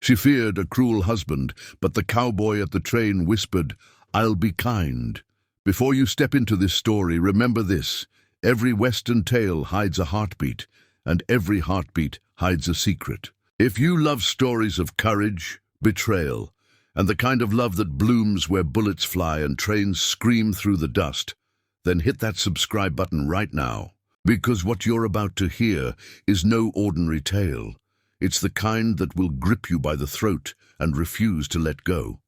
She feared a cruel husband, but the cowboy at the train whispered, "I'll be kind." Before you step into this story, remember this: every Western tale hides a heartbeat, and every heartbeat hides a secret. If you love stories of courage, betrayal, and the kind of love that blooms where bullets fly and trains scream through the dust, then hit that subscribe button right now. Because what you're about to hear is no ordinary tale. It's the kind that will grip you by the throat and refuse to let go.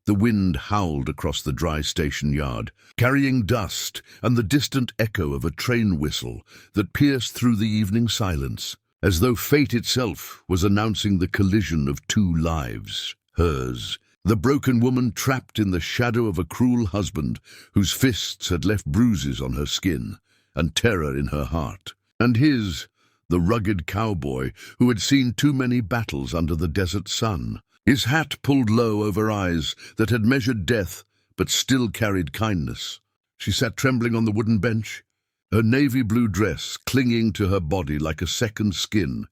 The wind howled across the dry station yard, carrying dust and the distant echo of a train whistle that pierced through the evening silence, as though fate itself was announcing the collision of two lives. Hers, the broken woman trapped in the shadow of a cruel husband whose fists had left bruises on her skin and terror in her heart. And his, the rugged cowboy who had seen too many battles under the desert sun, his hat pulled low over eyes that had measured death but still carried kindness. She sat trembling on the wooden bench, her navy blue dress clinging to her body like a second skin,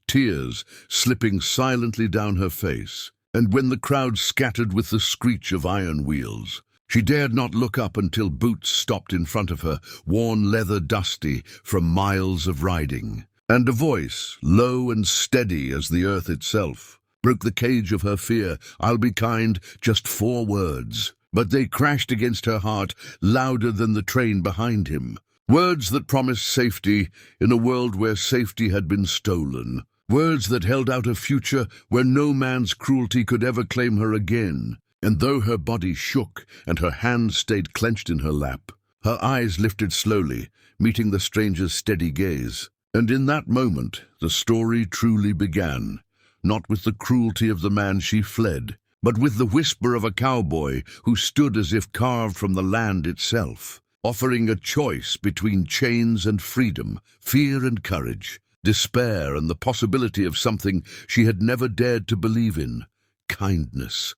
tears slipping silently down her face. And when the crowd scattered with the screech of iron wheels, she dared not look up until boots stopped in front of her, worn leather dusty from miles of riding. And a voice, low and steady as the earth itself, broke the cage of her fear. "I'll be kind," just 4 words. But they crashed against her heart, louder than the train behind him. Words that promised safety in a world where safety had been stolen. Words that held out a future where no man's cruelty could ever claim her again. And though her body shook and her hands stayed clenched in her lap, her eyes lifted slowly, meeting the stranger's steady gaze. And in that moment, the story truly began, not with the cruelty of the man she fled, but with the whisper of a cowboy who stood as if carved from the land itself, offering a choice between chains and freedom, fear and courage, despair and the possibility of something she had never dared to believe in: kindness.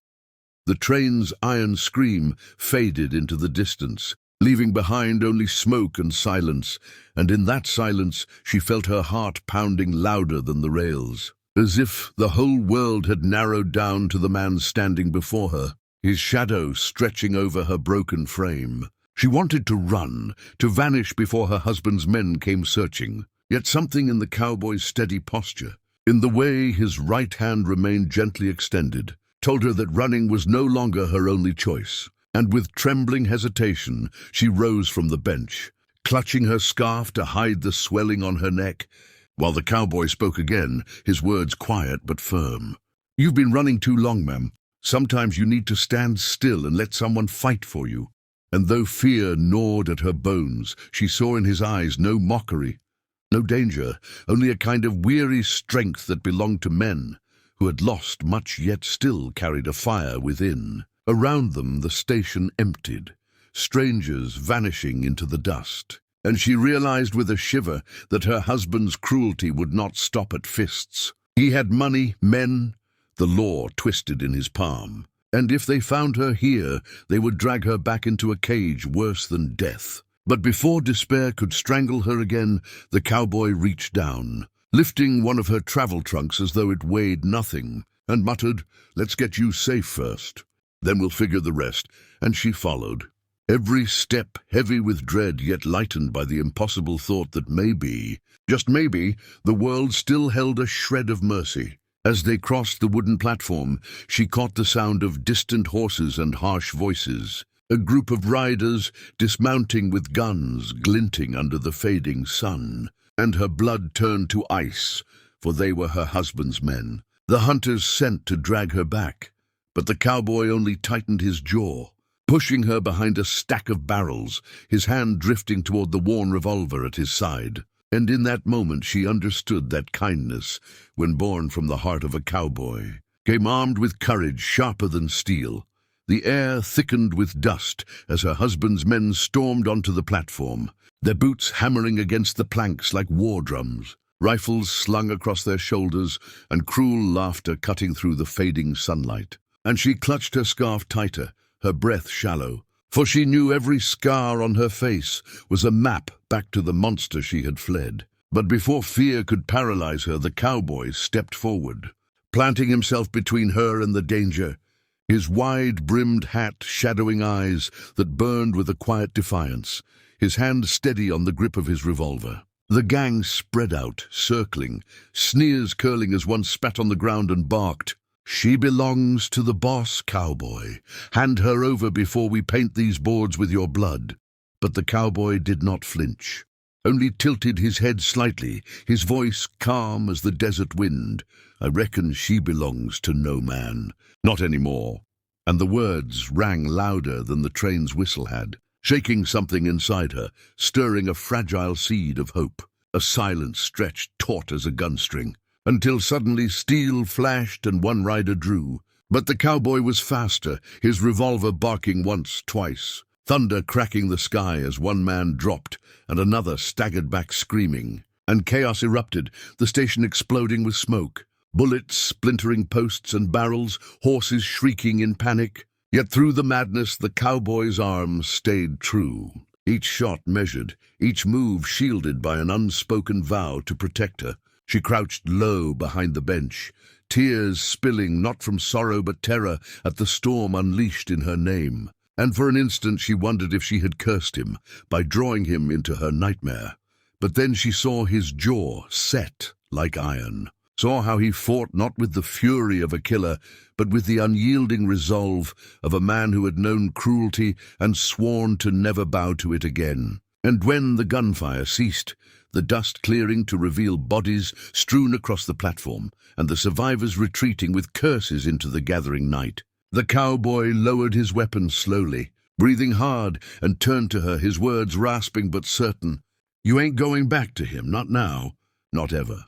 The train's iron scream faded into the distance, leaving behind only smoke and silence, and in that silence she felt her heart pounding louder than the rails, as if the whole world had narrowed down to the man standing before her, his shadow stretching over her broken frame. She wanted to run, to vanish before her husband's men came searching, yet something in the cowboy's steady posture, in the way his right hand remained gently extended, told her that running was no longer her only choice. And with trembling hesitation, she rose from the bench, clutching her scarf to hide the swelling on her neck, while the cowboy spoke again, his words quiet but firm. "You've been running too long, ma'am. Sometimes you need to stand still and let someone fight for you." And though fear gnawed at her bones, she saw in his eyes no mockery, no danger, only a kind of weary strength that belonged to men who had lost much yet still carried a fire within. Around them the station emptied, strangers vanishing into the dust, and she realized with a shiver that her husband's cruelty would not stop at fists. He had money, men, the law twisted in his palm, and if they found her here, they would drag her back into a cage worse than death. But before despair could strangle her again, the cowboy reached down, lifting one of her travel trunks as though it weighed nothing, and muttered, "Let's get you safe first. Then we'll figure the rest," and she followed. Every step heavy with dread, yet lightened by the impossible thought that maybe, just maybe, the world still held a shred of mercy. As they crossed the wooden platform, she caught the sound of distant horses and harsh voices, a group of riders dismounting with guns glinting under the fading sun, and her blood turned to ice, for they were her husband's men, the hunters sent to drag her back. But the cowboy only tightened his jaw, pushing her behind a stack of barrels, his hand drifting toward the worn revolver at his side. And in that moment she understood that kindness, when born from the heart of a cowboy, came armed with courage sharper than steel. The air thickened with dust as her husband's men stormed onto the platform, their boots hammering against the planks like war drums, rifles slung across their shoulders, and cruel laughter cutting through the fading sunlight. And she clutched her scarf tighter, her breath shallow, for she knew every scar on her face was a map back to the monster she had fled. But before fear could paralyze her, the cowboy stepped forward, planting himself between her and the danger, his wide-brimmed hat shadowing eyes that burned with a quiet defiance, his hand steady on the grip of his revolver. The gang spread out, circling, sneers curling as one spat on the ground and barked, "She belongs to the boss, Cowboy. Hand her over before we paint these boards with your blood." But the cowboy did not flinch, only tilted his head slightly, his voice calm as the desert wind. "I reckon she belongs to no man. Not anymore." And the words rang louder than the train's whistle had, shaking something inside her, stirring a fragile seed of hope. A silence stretched taut as a gunstring, until suddenly steel flashed and one rider drew. But the cowboy was faster, his revolver barking once, twice. Thunder cracking the sky as one man dropped and another staggered back screaming. And chaos erupted, the station exploding with smoke. Bullets splintering posts and barrels, horses shrieking in panic. Yet through the madness the cowboy's arms stayed true. Each shot measured, each move shielded by an unspoken vow to protect her. She crouched low behind the bench, tears spilling not from sorrow but terror at the storm unleashed in her name. And for an instant she wondered if she had cursed him by drawing him into her nightmare. But then she saw his jaw set like iron, saw how he fought not with the fury of a killer, but with the unyielding resolve of a man who had known cruelty and sworn to never bow to it again. And when the gunfire ceased, the dust clearing to reveal bodies strewn across the platform, and the survivors retreating with curses into the gathering night, the cowboy lowered his weapon slowly, breathing hard, and turned to her, his words rasping but certain. "You ain't going back to him, not now, not ever."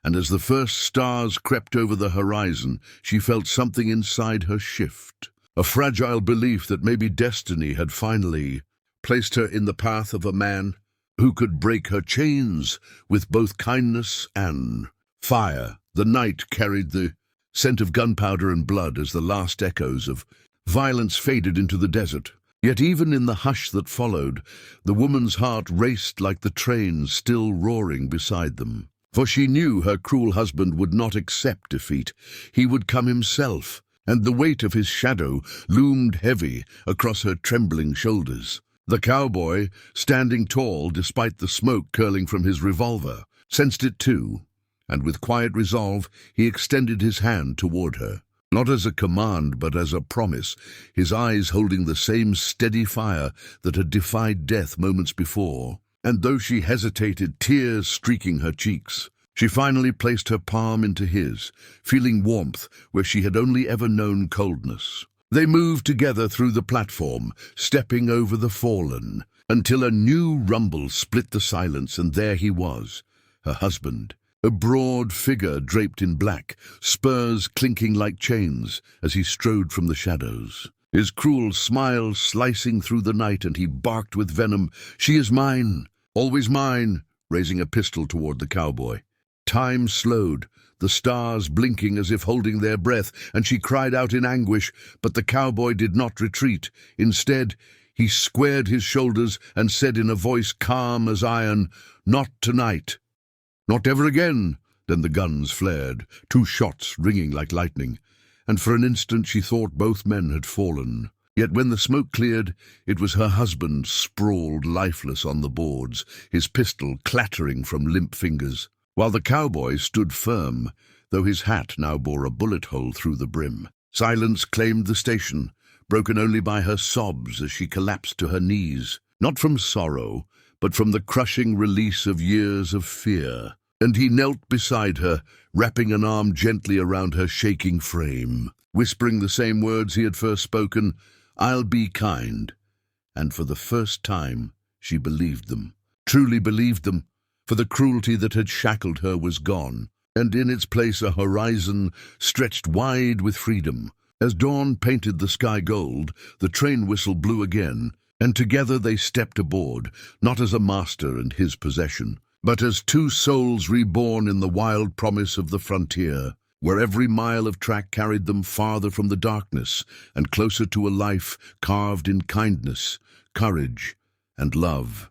And as the first stars crept over the horizon, she felt something inside her shift, a fragile belief that maybe destiny had finally placed her in the path of a man who could break her chains with both kindness and fire. The night carried the scent of gunpowder and blood as the last echoes of violence faded into the desert. Yet even in the hush that followed, the woman's heart raced like the train still roaring beside them. For she knew her cruel husband would not accept defeat. He would come himself, and the weight of his shadow loomed heavy across her trembling shoulders. The cowboy, standing tall despite the smoke curling from his revolver, sensed it too, and with quiet resolve he extended his hand toward her. Not as a command, but as a promise, his eyes holding the same steady fire that had defied death moments before. And though she hesitated, tears streaking her cheeks, she finally placed her palm into his, feeling warmth where she had only ever known coldness. They moved together through the platform, stepping over the fallen, until a new rumble split the silence, and there he was, her husband, a broad figure draped in black, spurs clinking like chains as he strode from the shadows. His cruel smile slicing through the night, and he barked with venom, "She is mine, always mine," raising a pistol toward the cowboy. Time slowed, the stars blinking as if holding their breath, and she cried out in anguish, but the cowboy did not retreat. Instead, he squared his shoulders and said in a voice calm as iron, "Not tonight. Not ever again." Then the guns flared, 2 shots ringing like lightning, and for an instant she thought both men had fallen. Yet when the smoke cleared, it was her husband sprawled lifeless on the boards, his pistol clattering from limp fingers, while the cowboy stood firm, though his hat now bore a bullet hole through the brim. Silence claimed the station, broken only by her sobs as she collapsed to her knees, not from sorrow, but from the crushing release of years of fear. And he knelt beside her, wrapping an arm gently around her shaking frame, whispering the same words he had first spoken, "I'll be kind." And for the first time, she believed them, truly believed them, for the cruelty that had shackled her was gone, and in its place a horizon stretched wide with freedom. As dawn painted the sky gold, the train whistle blew again, and together they stepped aboard, not as a master and his possession, but as 2 souls reborn in the wild promise of the frontier, where every mile of track carried them farther from the darkness and closer to a life carved in kindness, courage, and love.